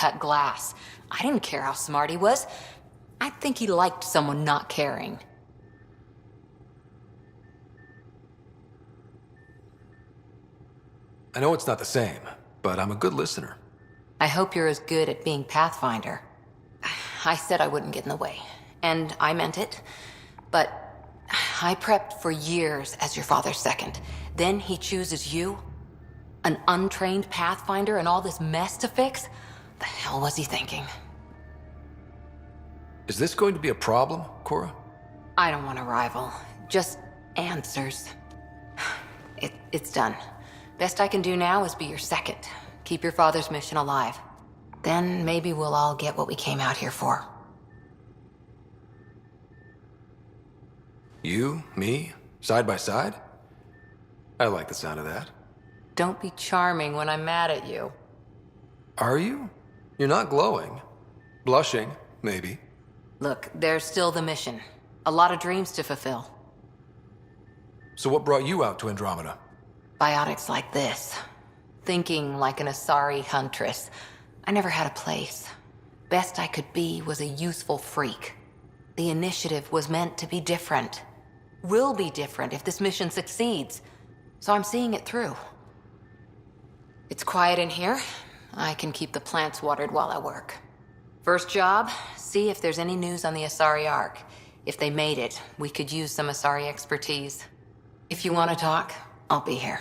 cut glass. I didn't care how smart he was. I think he liked someone not caring. I know it's not the same, but I'm a good listener. I hope you're as good at being Pathfinder. I said I wouldn't get in the way, and I meant it. But I prepped for years as your father's second. Then he chooses you? An untrained Pathfinder and all this mess to fix? The hell was he thinking? Is this going to be a problem, Cora? I don't want a rival. Just answers. It's done. Best I can do now is be your second. Keep your father's mission alive. Then maybe we'll all get what we came out here for. You, me, side by side? I like the sound of that. Don't be charming when I'm mad at you. Are you? You're not glowing. Blushing, maybe. Look, there's still the mission. A lot of dreams to fulfill. So what brought you out to Andromeda? Biotics like this. Thinking like an Asari huntress. I never had a place. Best I could be was a useful freak. The initiative was meant to be different. Will be different if this mission succeeds. So I'm seeing it through. It's quiet in here. I can keep the plants watered while I work. First job, see if there's any news on the Asari Ark. If they made it, we could use some Asari expertise. If you want to talk, I'll be here.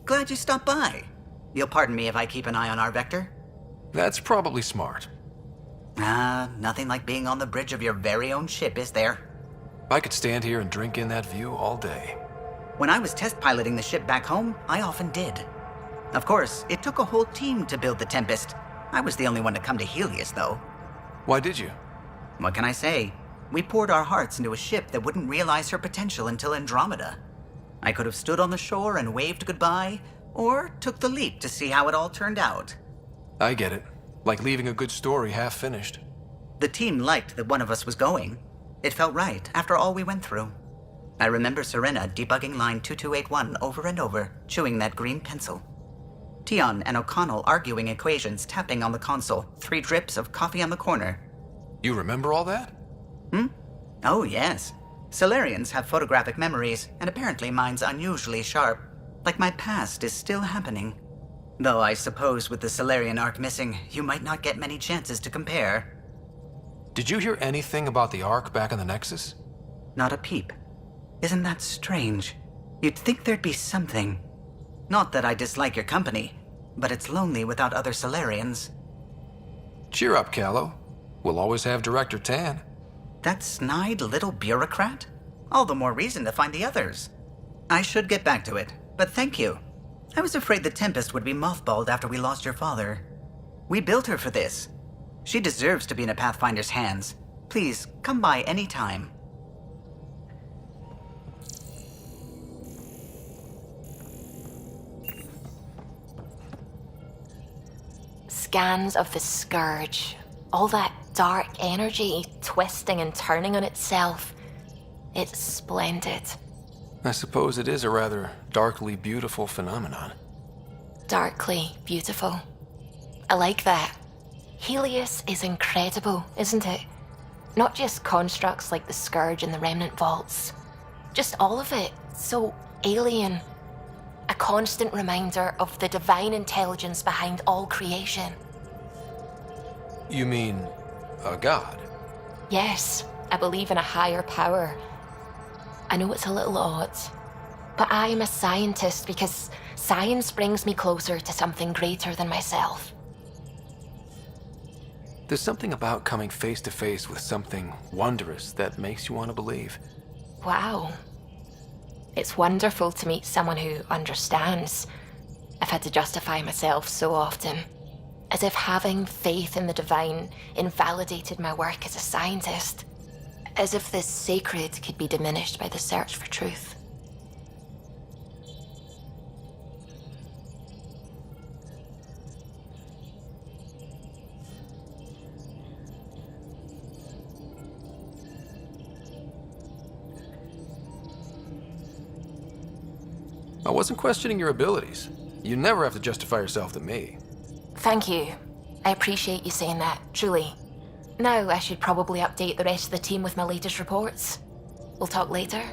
Glad you stopped by. You'll pardon me if I keep an eye on our vector? That's probably smart. Nothing like being on the bridge of your very own ship, is there? I could stand here and drink in that view all day. When I was test piloting the ship back home, I often did. Of course, it took a whole team to build the Tempest. I was the only one to come to Helios, though. Why did you? What can I say? We poured our hearts into a ship that wouldn't realize her potential until Andromeda. I could have stood on the shore and waved goodbye, or took the leap to see how it all turned out. I get it. Like leaving a good story half finished. The team liked that one of us was going. It felt right after all we went through. I remember Serena debugging line 2281 over and over, chewing that green pencil. Tion and O'Connell arguing equations, tapping on the console, 3 drips of coffee on the corner. You remember all that? Oh, yes. Solarians have photographic memories, and apparently mine's unusually sharp. Like my past is still happening. Though I suppose with the Solarian arc missing, you might not get many chances to compare. Did you hear anything about the Ark back in the Nexus? Not a peep. Isn't that strange? You'd think there'd be something. Not that I dislike your company, but it's lonely without other Solarians. Cheer up, Callow. We'll always have Director Tan. That snide little bureaucrat? All the more reason to find the others. I should get back to it, but thank you. I was afraid the Tempest would be mothballed after we lost your father. We built her for this. She deserves to be in a Pathfinder's hands. Please, come by any time. Scans of the Scourge. All that dark energy twisting and turning on itself. It's splendid. I suppose it is a rather darkly beautiful phenomenon. Darkly beautiful. I like that. Helios is incredible, isn't it? Not just constructs like the Scourge and the Remnant Vaults. Just all of it. So alien. A constant reminder of the divine intelligence behind all creation. You mean a god? Yes, I believe in a higher power. I know it's a little odd, but I am a scientist because science brings me closer to something greater than myself. There's something about coming face to face with something wondrous that makes you want to believe. Wow. It's wonderful to meet someone who understands. I've had to justify myself so often, as if having faith in the divine invalidated my work as a scientist, as if this sacred could be diminished by the search for truth. I wasn't questioning your abilities. You never have to justify yourself to me. Thank you. I appreciate you saying that, truly. Now I should probably update the rest of the team with my latest reports. We'll talk later.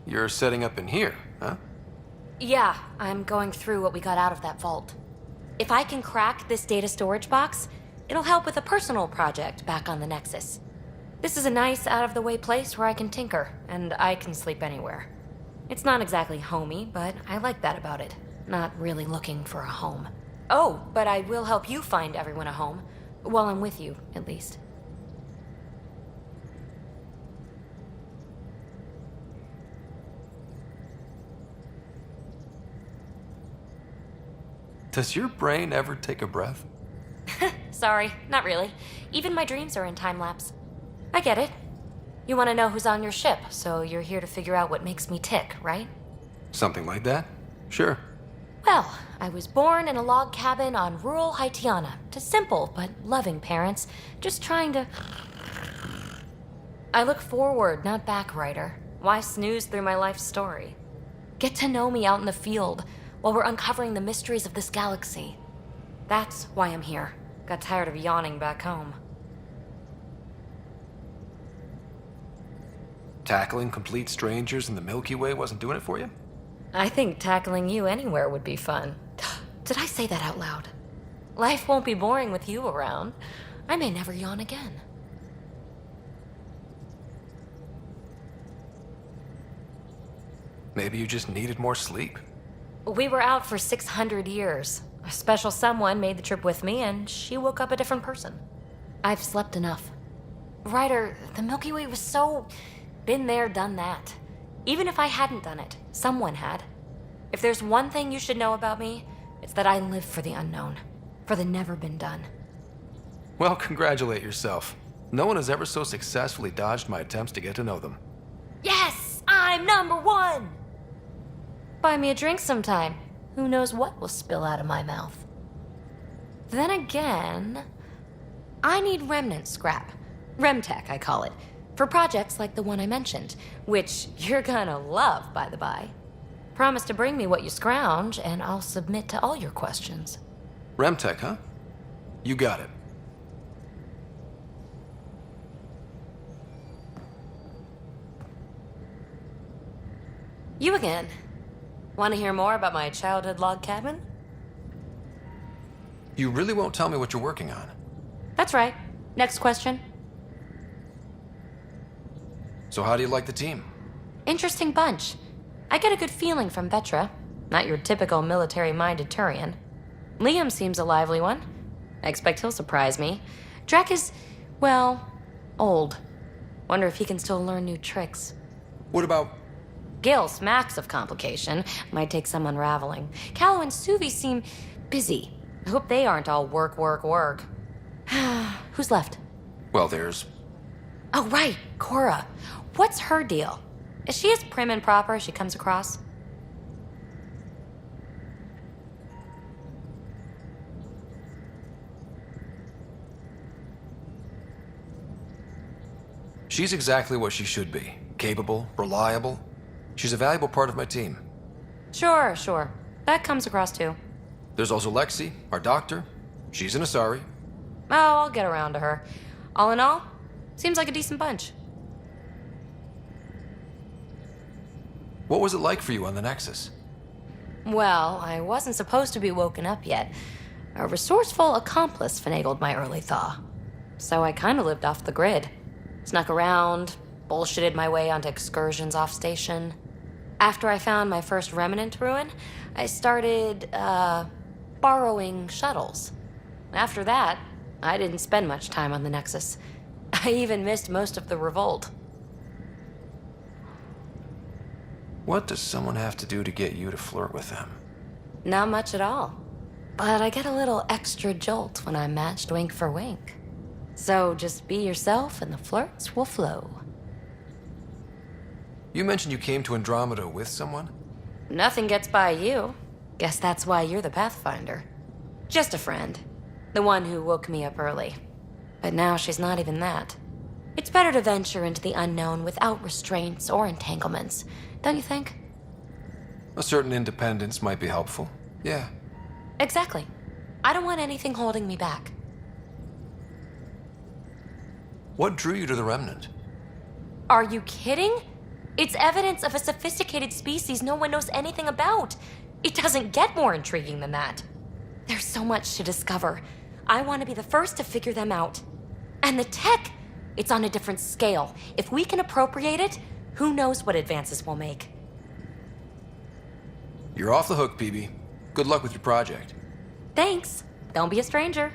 You're setting up in here, huh? Yeah, I'm going through what we got out of that vault. If I can crack this data storage box, it'll help with a personal project back on the Nexus. This is a nice, out-of-the-way place where I can tinker, and I can sleep anywhere. It's not exactly homey, but I like that about it. Not really looking for a home. Oh, but I will help you find everyone a home. While I'm with you, at least. Does your brain ever take a breath? Sorry, not really. Even my dreams are in time-lapse. I get it. You want to know who's on your ship, so you're here to figure out what makes me tick, right? Something like that? Sure. Well, I was born in a log cabin on rural Haitiana to simple but loving parents, just trying to... I look forward, not back, writer. Why snooze through my life story? Get to know me out in the field while we're uncovering the mysteries of this galaxy. That's why I'm here. Got tired of yawning back home. Tackling complete strangers in the Milky Way wasn't doing it for you? I think tackling you anywhere would be fun. Did I say that out loud? Life won't be boring with you around. I may never yawn again. Maybe you just needed more sleep. We were out for 600 years. A special someone made the trip with me, and she woke up a different person. I've slept enough. Ryder, the Milky Way was so... been there, done that. Even if I hadn't done it, someone had. If there's one thing you should know about me, it's that I live for the unknown. For the never been done. Well, congratulate yourself. No one has ever so successfully dodged my attempts to get to know them. Yes! I'm #1! Buy me a drink sometime. Who knows what will spill out of my mouth. Then again, I need remnant scrap. Remtech, I call it. For projects like the one I mentioned, which you're gonna love, by the by. Promise to bring me what you scrounge, and I'll submit to all your questions. Remtech, huh? You got it. You again. Want to hear more about my childhood log cabin? You really won't tell me what you're working on. That's right. Next question. So how do you like the team? Interesting bunch. I get a good feeling from Vetra. Not your typical military-minded Turian. Liam seems a lively one. I expect he'll surprise me. Drek is, well, old. Wonder if he can still learn new tricks. What about... Gil smacks of complication. Might take some unraveling. Callow and Suvi seem busy. I hope they aren't all work, work, work. Who's left? Well, there's... Oh, right, Cora. What's her deal? Is she as prim and proper as she comes across? She's exactly what she should be. Capable, reliable. She's a valuable part of my team. Sure. That comes across too. There's also Lexi, our doctor. She's an Asari. Oh, I'll get around to her. All in all, seems like a decent bunch. What was it like for you on the Nexus? Well, I wasn't supposed to be woken up yet. A resourceful accomplice finagled my early thaw. So I kind of lived off the grid. Snuck around, bullshitted my way onto excursions off station. After I found my first remnant ruin, I started, borrowing shuttles. After that, I didn't spend much time on the Nexus. I even missed most of the revolt. What does someone have to do to get you to flirt with them? Not much at all. But I get a little extra jolt when I'm matched wink for wink. So just be yourself and the flirts will flow. You mentioned you came to Andromeda with someone? Nothing gets by you. Guess that's why you're the Pathfinder. Just a friend. The one who woke me up early. But now she's not even that. It's better to venture into the unknown without restraints or entanglements, don't you think? A certain independence might be helpful. Yeah. Exactly. I don't want anything holding me back. What drew you to the Remnant? Are you kidding? It's evidence of a sophisticated species no one knows anything about. It doesn't get more intriguing than that. There's so much to discover. I want to be the first to figure them out. And the tech, it's on a different scale. If we can appropriate it, who knows what advances we'll make. You're off the hook, PB. Good luck with your project. Thanks. Don't be a stranger.